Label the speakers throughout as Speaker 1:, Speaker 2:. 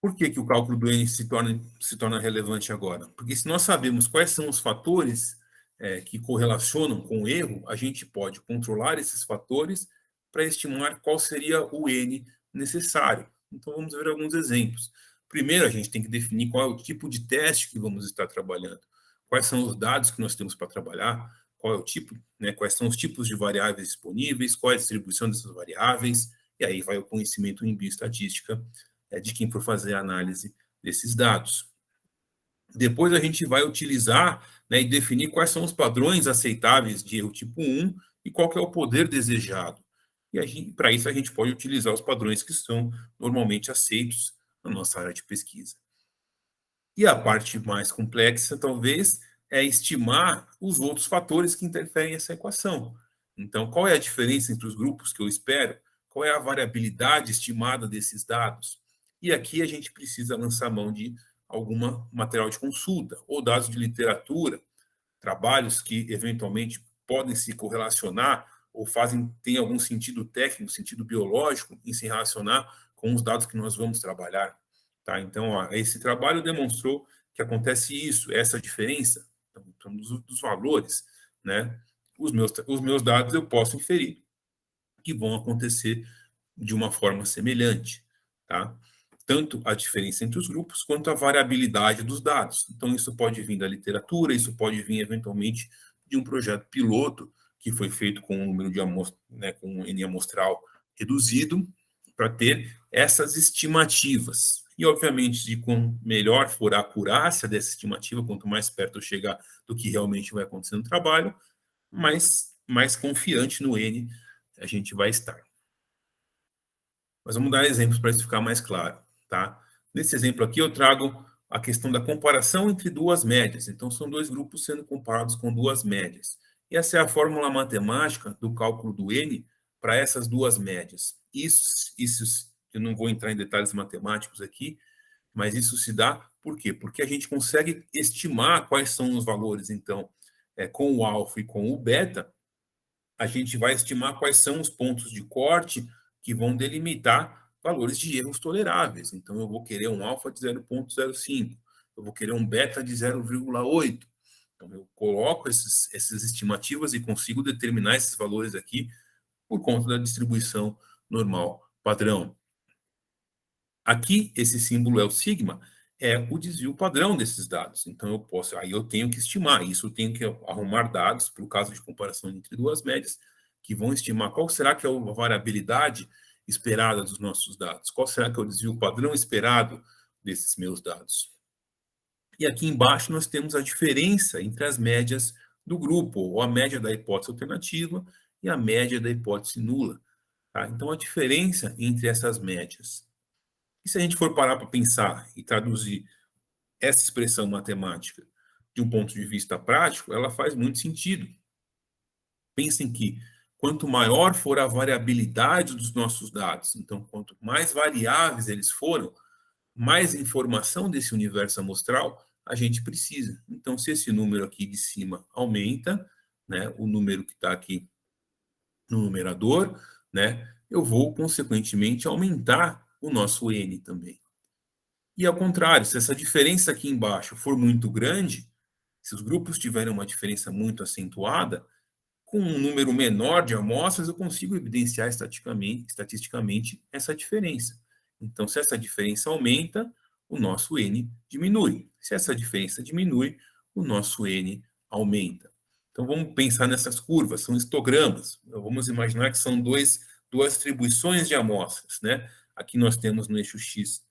Speaker 1: Por que o cálculo do N se torna relevante agora? Porque se nós sabemos quais são os fatores que correlacionam com o erro, a gente pode controlar esses fatores para estimar qual seria o N necessário. Então, vamos ver alguns exemplos. Primeiro, a gente tem que definir qual é o tipo de teste que vamos estar trabalhando, quais são os dados que nós temos para trabalhar, qual é o tipo, né, quais são os tipos de variáveis disponíveis, qual é a distribuição dessas variáveis, e aí vai o conhecimento em bioestatística de quem for fazer a análise desses dados. Depois a gente vai utilizar, né, e definir quais são os padrões aceitáveis de erro tipo 1 e qual que é o poder desejado. E para isso a gente pode utilizar os padrões que são normalmente aceitos na nossa área de pesquisa. E a parte mais complexa, talvez, é estimar os outros fatores que interferem nessa equação. Então, qual é a diferença entre os grupos que eu espero? Qual é a variabilidade estimada desses dados? E aqui a gente precisa lançar mão de algum material de consulta, ou dados de literatura, trabalhos que eventualmente podem se correlacionar ou têm algum sentido técnico, sentido biológico em se relacionar com os dados que nós vamos trabalhar. Tá? Então, esse trabalho demonstrou que acontece isso, essa diferença então, dos valores, né? Os meus dados eu posso inferir que vão acontecer de uma forma semelhante, tá? Tanto a diferença entre os grupos quanto a variabilidade dos dados. Então, isso pode vir da literatura, isso pode vir eventualmente de um projeto piloto que foi feito com um número de amostras, né, com um N amostral reduzido, para ter essas estimativas. E, obviamente, de quanto melhor for a acurácia dessa estimativa, quanto mais perto eu chegar do que realmente vai acontecer no trabalho, mais confiante no N a gente vai estar. Mas vamos dar exemplos para isso ficar mais claro, tá? Nesse exemplo aqui eu trago a questão da comparação entre duas médias. Então, são dois grupos sendo comparados com duas médias. E essa é a fórmula matemática do cálculo do N para essas duas médias. Isso, eu não vou entrar em detalhes matemáticos aqui, mas isso se dá por quê? Porque a gente consegue estimar quais são os valores. Então, com o alfa e com o beta, a gente vai estimar quais são os pontos de corte que vão delimitar valores de erros toleráveis. Então, eu vou querer um alfa de 0,05, eu vou querer um beta de 0,8. Então, eu coloco essas estimativas e consigo determinar esses valores aqui por conta da distribuição normal padrão. Aqui, esse símbolo é o sigma, é o desvio padrão desses dados. Então, aí eu tenho que estimar isso, eu tenho que arrumar dados para o caso de comparação entre duas médias, que vão estimar qual será que é a variabilidade esperada dos nossos dados, qual será que é o desvio padrão esperado desses meus dados. E aqui embaixo nós temos a diferença entre as médias do grupo, ou a média da hipótese alternativa e a média da hipótese nula. Tá? Então, a diferença entre essas médias. E se a gente for parar para pensar e traduzir essa expressão matemática de um ponto de vista prático, ela faz muito sentido. Pensem que quanto maior for a variabilidade dos nossos dados, então quanto mais variáveis eles foram, mais informação desse universo amostral a gente precisa. Então, se esse número aqui de cima aumenta, né, o número que está aqui no numerador, né, eu vou, consequentemente, aumentar o nosso N também. E ao contrário, se essa diferença aqui embaixo for muito grande, se os grupos tiverem uma diferença muito acentuada, com um número menor de amostras, eu consigo evidenciar estatisticamente essa diferença. Então, se essa diferença aumenta, o nosso N diminui. Se essa diferença diminui, o nosso N aumenta. Então, vamos pensar nessas curvas, são histogramas. Vamos imaginar que são duas distribuições de amostras, né? Aqui nós temos no eixo X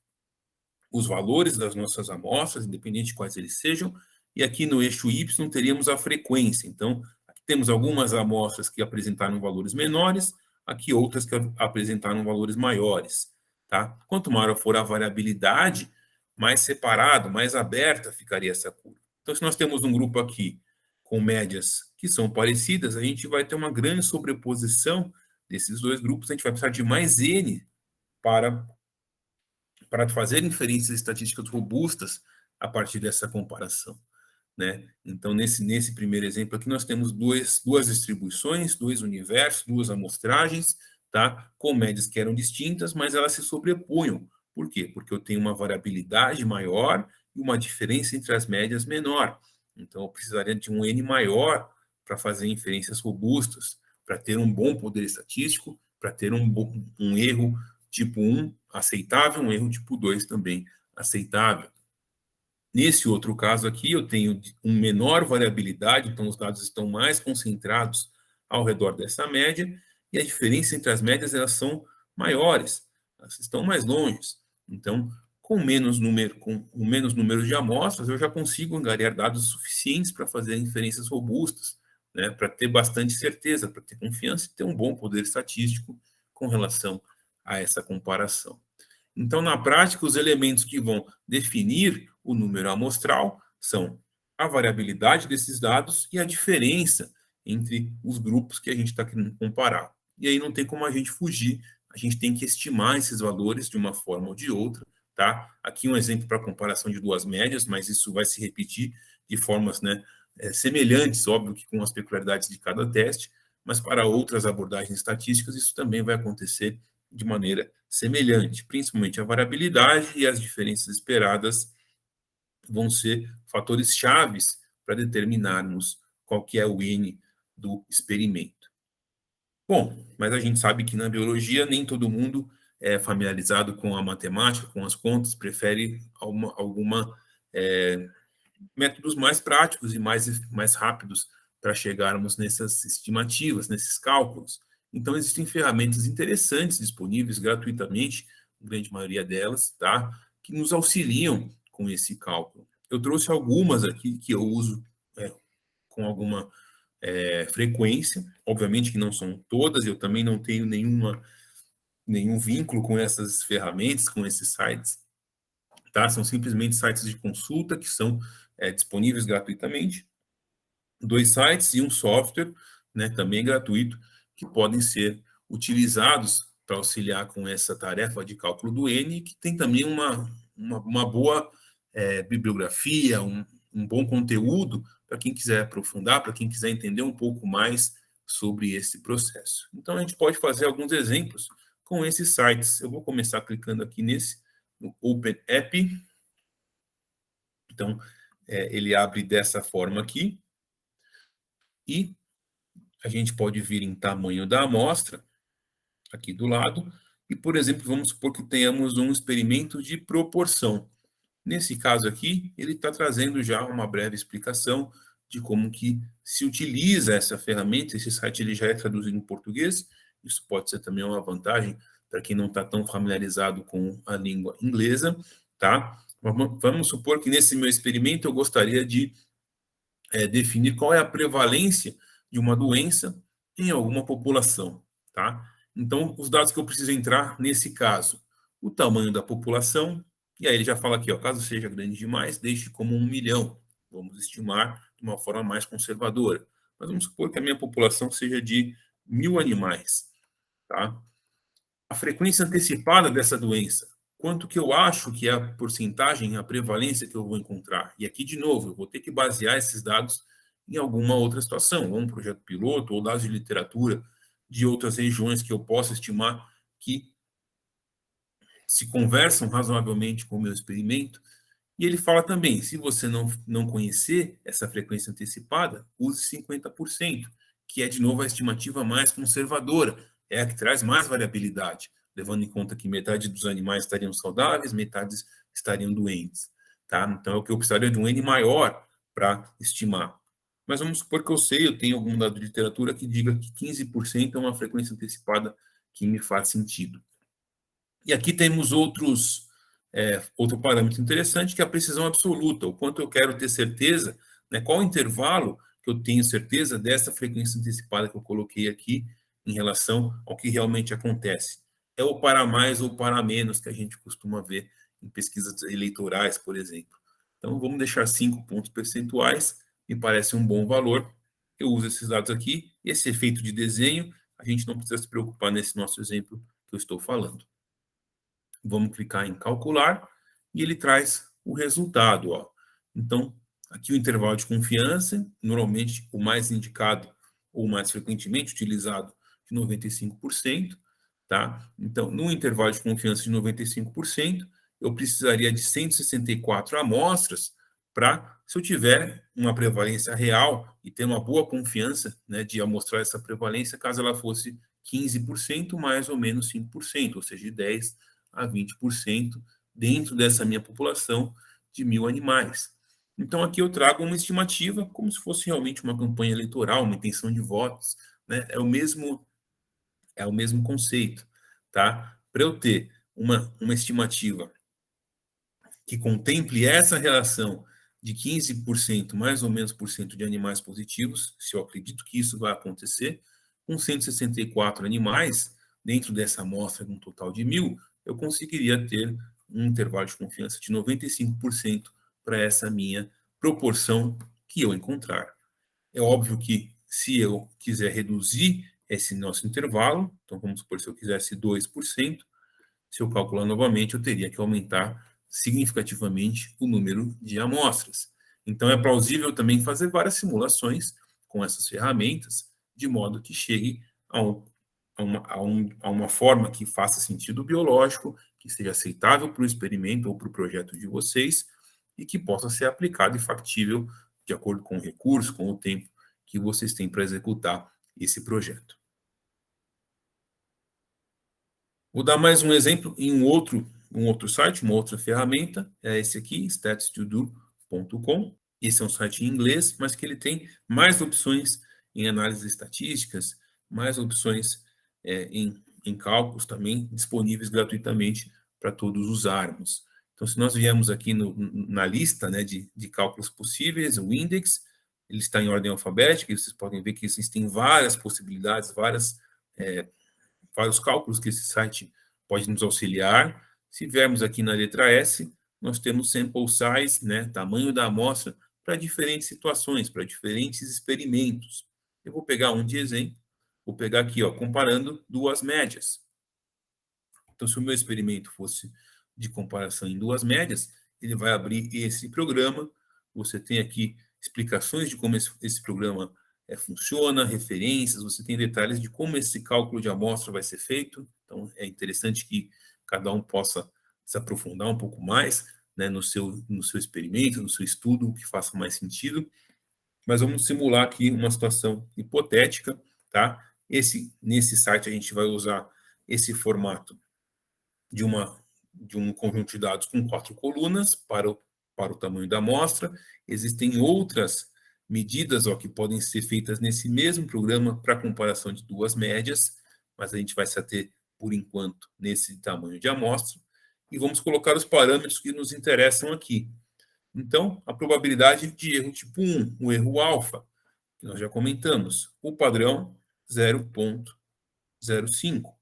Speaker 1: os valores das nossas amostras, independente de quais eles sejam, e aqui no eixo Y teríamos a frequência. Então, aqui temos algumas amostras que apresentaram valores menores, aqui outras que apresentaram valores maiores. Tá? Quanto maior for a variabilidade, mais separado, mais aberta ficaria essa curva. Então, se nós temos um grupo aqui com médias que são parecidas, a gente vai ter uma grande sobreposição desses dois grupos, a gente vai precisar de mais N para fazer inferências estatísticas robustas a partir dessa comparação. Né? Então, nesse primeiro exemplo aqui, nós temos duas distribuições, dois universos, duas amostragens, tá? Com médias que eram distintas, mas elas se sobrepunham Por quê? Porque eu tenho uma variabilidade maior e uma diferença entre as médias menor. Então, eu precisaria de um N maior para fazer inferências robustas, para ter um bom poder estatístico, para ter um erro tipo 1 aceitável, um erro tipo 2 também aceitável. Nesse outro caso aqui, eu tenho uma menor variabilidade, então os dados estão mais concentrados ao redor dessa média, e a diferença entre as médias elas são maiores, elas estão mais longe. Então, com menos número de amostras, eu já consigo angariar dados suficientes para fazer inferências robustas, né, para ter bastante certeza, para ter confiança e ter um bom poder estatístico com relação a essa comparação. Então, na prática, os elementos que vão definir o número amostral são a variabilidade desses dados e a diferença entre os grupos que a gente está querendo comparar. E aí não tem como a gente fugir, a gente tem que estimar esses valores de uma forma ou de outra, tá? Aqui um exemplo para comparação de duas médias, mas isso vai se repetir de formas, né, semelhantes, óbvio que com as peculiaridades de cada teste, mas para outras abordagens estatísticas isso também vai acontecer de maneira semelhante, principalmente a variabilidade e as diferenças esperadas vão ser fatores chaves para determinarmos qual que é o N do experimento. Bom, mas a gente sabe que na biologia nem todo mundo é familiarizado com a matemática, com as contas, prefere alguma métodos mais práticos e mais rápidos para chegarmos nessas estimativas, nesses cálculos. Então, existem ferramentas interessantes disponíveis gratuitamente, a grande maioria delas, tá? Que nos auxiliam com esse cálculo. Eu trouxe algumas aqui que eu uso com alguma frequência, obviamente que não são todas, eu também não tenho nenhum vínculo com essas ferramentas, com esses sites, tá? São simplesmente sites de consulta que são disponíveis gratuitamente, 2 sites e um software, né, também gratuito, que podem ser utilizados para auxiliar com essa tarefa de cálculo do N, que tem também uma boa bibliografia, um bom conteúdo para quem quiser aprofundar, para quem quiser entender um pouco mais sobre esse processo. Então, a gente pode fazer alguns exemplos com esses sites. Eu vou começar clicando aqui no Open App. Então, ele abre dessa forma aqui, e a gente pode vir em tamanho da amostra, aqui do lado, e, por exemplo, vamos supor que tenhamos um experimento de proporção. Nesse caso aqui, ele está trazendo já uma breve explicação de como que se utiliza essa ferramenta. Esse site ele já é traduzido em português, isso pode ser também uma vantagem para quem não está tão familiarizado com a língua inglesa, tá? Vamos supor que nesse meu experimento eu gostaria de definir qual é a prevalência de uma doença em alguma população, tá? Então, os dados que eu preciso entrar nesse caso, o tamanho da população, e aí ele já fala aqui, ó, caso seja grande demais, deixe como 1 milhão. Vamos estimar de uma forma mais conservadora. Mas vamos supor que a minha população seja de 1.000 animais, tá? A frequência antecipada dessa doença, quanto que eu acho que é a porcentagem, a prevalência que eu vou encontrar. E aqui, de novo, eu vou ter que basear esses dados em alguma outra situação, ou um projeto piloto, ou dados de literatura de outras regiões que eu possa estimar que se conversam razoavelmente com o meu experimento. E ele fala também, se você não conhecer essa frequência antecipada, use 50%, que é, de novo, a estimativa mais conservadora, é a que traz mais variabilidade, levando em conta que metade dos animais estariam saudáveis, metade estariam doentes. Tá? Então, é o que eu precisaria de um N maior para estimar. Mas vamos supor que eu tenho algum dado de literatura que diga que 15% é uma frequência antecipada que me faz sentido. E aqui temos outro parâmetro interessante, que é a precisão absoluta, o quanto eu quero ter certeza, né, qual o intervalo que eu tenho certeza dessa frequência antecipada que eu coloquei aqui em relação ao que realmente acontece. É o para mais ou para menos que a gente costuma ver em pesquisas eleitorais, por exemplo. Então, vamos deixar 5 pontos percentuais, me parece um bom valor. Eu uso esses dados aqui, e esse efeito de desenho, a gente não precisa se preocupar nesse nosso exemplo que eu estou falando. Vamos clicar em calcular e ele traz o resultado, ó. Então, aqui o intervalo de confiança, normalmente o mais indicado ou mais frequentemente utilizado de 95%, tá? Então, no intervalo de confiança de 95%, eu precisaria de 164 amostras para, se eu tiver uma prevalência real e ter uma boa confiança, né, de amostrar essa prevalência, caso ela fosse 15%, mais ou menos 5%, ou seja, de 10 a 20% dentro dessa minha população de 1.000 animais. Então, aqui eu trago uma estimativa, como se fosse realmente uma campanha eleitoral, uma intenção de votos, né? É o mesmo conceito, tá? Para eu ter uma estimativa que contemple essa relação de 15% mais ou menos por cento de animais positivos, se eu acredito que isso vai acontecer, com 164 animais, dentro dessa amostra de um total de 1.000, eu conseguiria ter um intervalo de confiança de 95% para essa minha proporção que eu encontrar. É óbvio que se eu quiser reduzir esse nosso intervalo, então vamos supor, se eu quisesse 2%, se eu calcular novamente, eu teria que aumentar significativamente o número de amostras. Então, é plausível também fazer várias simulações com essas ferramentas, de modo que chegue a uma forma que faça sentido biológico, que seja aceitável para o experimento ou para o projeto de vocês, e que possa ser aplicado e factível de acordo com o recurso, com o tempo que vocês têm para executar esse projeto. Vou dar mais um exemplo em um outro site, uma outra ferramenta, é esse aqui, statstodo.com. Esse é um site em inglês, mas que ele tem mais opções em análises estatísticas, mais opções em cálculos também, disponíveis gratuitamente para todos usarmos. Então, se nós viemos aqui na lista, né, de cálculos possíveis, o index, ele está em ordem alfabética, e vocês podem ver que existem várias possibilidades, vários cálculos que esse site pode nos auxiliar. Se viermos aqui na letra S, nós temos sample size, né, tamanho da amostra, para diferentes situações, para diferentes experimentos. Eu vou pegar um de exemplo, vou pegar aqui, ó, comparando duas médias. Então, se o meu experimento fosse de comparação em duas médias, ele vai abrir esse programa. Você tem aqui explicações de como esse programa funciona, referências, você tem detalhes de como esse cálculo de amostra vai ser feito. Então, é interessante que cada um possa se aprofundar um pouco mais, né, no seu experimento, no seu estudo, que faça mais sentido. Mas vamos simular aqui uma situação hipotética, tá? Nesse site a gente vai usar esse formato de um conjunto de dados com 4 colunas para o tamanho da amostra. Existem outras medidas, ó, que podem ser feitas nesse mesmo programa para comparação de duas médias, mas a gente vai se ater, por enquanto, nesse tamanho de amostra. E vamos colocar os parâmetros que nos interessam aqui. Então, a probabilidade de erro tipo 1, o erro alfa, que nós já comentamos. O padrão, 0,05.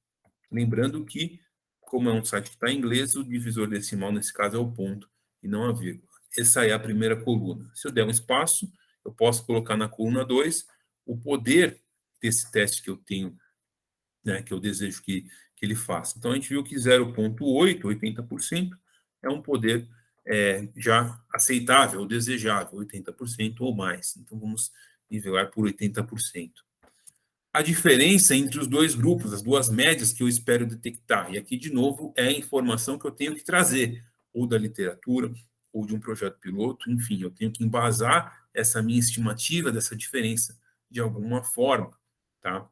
Speaker 1: Lembrando que, como é um site que está em inglês, o divisor decimal, nesse caso, é o ponto e não a vírgula. Essa é a primeira coluna. Se eu der um espaço, eu posso colocar na coluna 2 o poder desse teste que eu tenho, né, que eu desejo que ele faça. Então, a gente viu que 0,8, 80%, é um poder já aceitável, desejável, 80% ou mais. Então, vamos nivelar por 80%. A diferença entre os dois grupos, as duas médias que eu espero detectar. E aqui, de novo, é a informação que eu tenho que trazer, ou da literatura, ou de um projeto piloto, enfim, eu tenho que embasar essa minha estimativa dessa diferença de alguma forma, tá?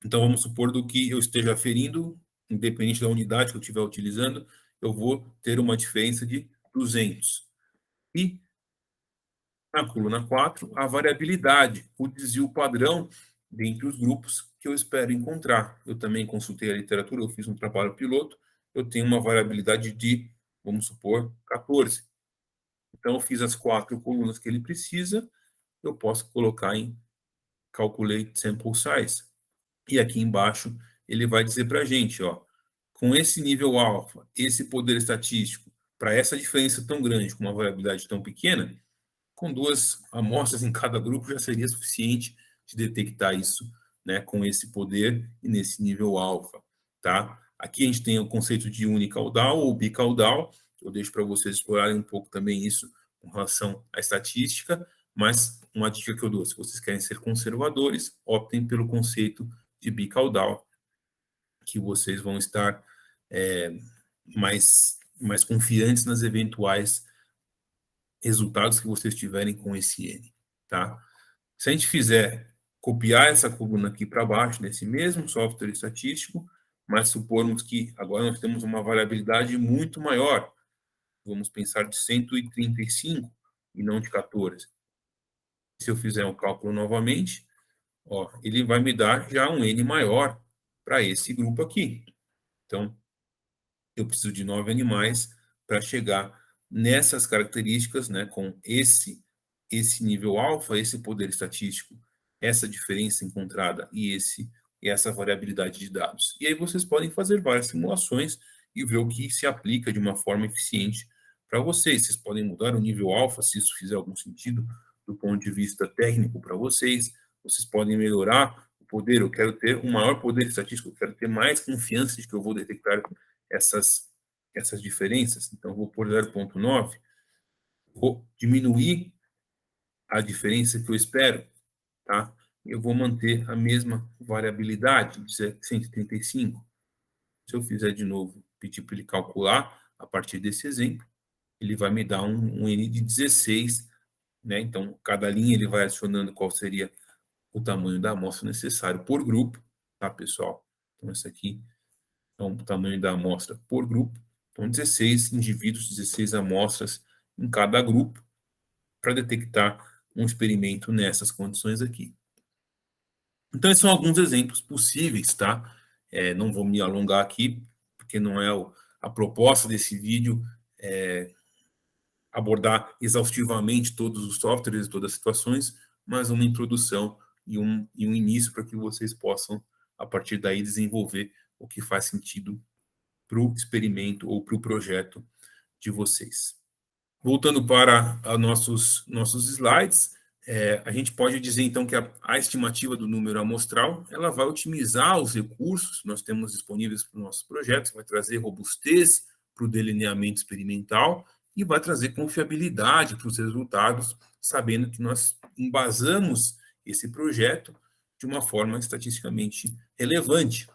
Speaker 1: Então, vamos supor do que eu esteja aferindo, independente da unidade que eu estiver utilizando, eu vou ter uma diferença de 200. E na coluna 4, a variabilidade, o desvio padrão dentre os grupos que eu espero encontrar. Eu também consultei a literatura, eu fiz um trabalho piloto, eu tenho uma variabilidade de, vamos supor, 14. Então, eu fiz as 4 colunas que ele precisa, eu posso colocar em Calculate Sample Size. E aqui embaixo, ele vai dizer para a gente, ó, com esse nível alfa, esse poder estatístico, para essa diferença tão grande, com uma variabilidade tão pequena, com 2 amostras em cada grupo já seria suficiente de detectar isso, né, com esse poder e nesse nível alfa, tá? Aqui a gente tem o conceito de unicaudal ou bicaudal, eu deixo para vocês explorarem um pouco também isso com relação à estatística, mas uma dica que eu dou, se vocês querem ser conservadores, optem pelo conceito de bicaudal, que vocês vão estar mais confiantes nas eventuais resultados que vocês tiverem com esse N, tá? Se a gente fizer copiar essa coluna aqui para baixo, nesse mesmo software estatístico, mas supormos que agora nós temos uma variabilidade muito maior, vamos pensar de 135 e não de 14. Se eu fizer um cálculo novamente, ó, ele vai me dar já um N maior para esse grupo aqui. Então, eu preciso de 9 animais para chegar nessas características, né, com esse nível alfa, esse poder estatístico, essa diferença encontrada e essa variabilidade de dados. E aí vocês podem fazer várias simulações e ver o que se aplica de uma forma eficiente para vocês. Vocês podem mudar o nível alfa, se isso fizer algum sentido do ponto de vista técnico para vocês. Vocês podem melhorar o poder. Eu quero ter um maior poder estatístico, eu quero ter mais confiança de que eu vou detectar essas diferenças. Então, vou por 0,9, vou diminuir a diferença que eu espero, tá? Eu vou manter a mesma variabilidade de 135. Se eu fizer de novo, pedir para ele calcular a partir desse exemplo, ele vai me dar um N de 16, né? Então, cada linha ele vai adicionando qual seria o tamanho da amostra necessário por grupo, tá, pessoal? Então, esse aqui é o tamanho da amostra por grupo. Então, 16 indivíduos, 16 amostras em cada grupo, para detectar um experimento nessas condições aqui. Então, esses são alguns exemplos possíveis, tá? Não vou me alongar aqui, porque não é a proposta desse vídeo abordar exaustivamente todos os softwares e todas as situações, mas uma introdução e um início para que vocês possam, a partir daí, desenvolver o que faz sentido para o experimento ou para o projeto de vocês. Voltando para nossos slides, a gente pode dizer, então, que a estimativa do número amostral ela vai otimizar os recursos que nós temos disponíveis para os nossos projetos, vai trazer robustez para o delineamento experimental e vai trazer confiabilidade para os resultados, sabendo que nós embasamos esse projeto de uma forma estatisticamente relevante.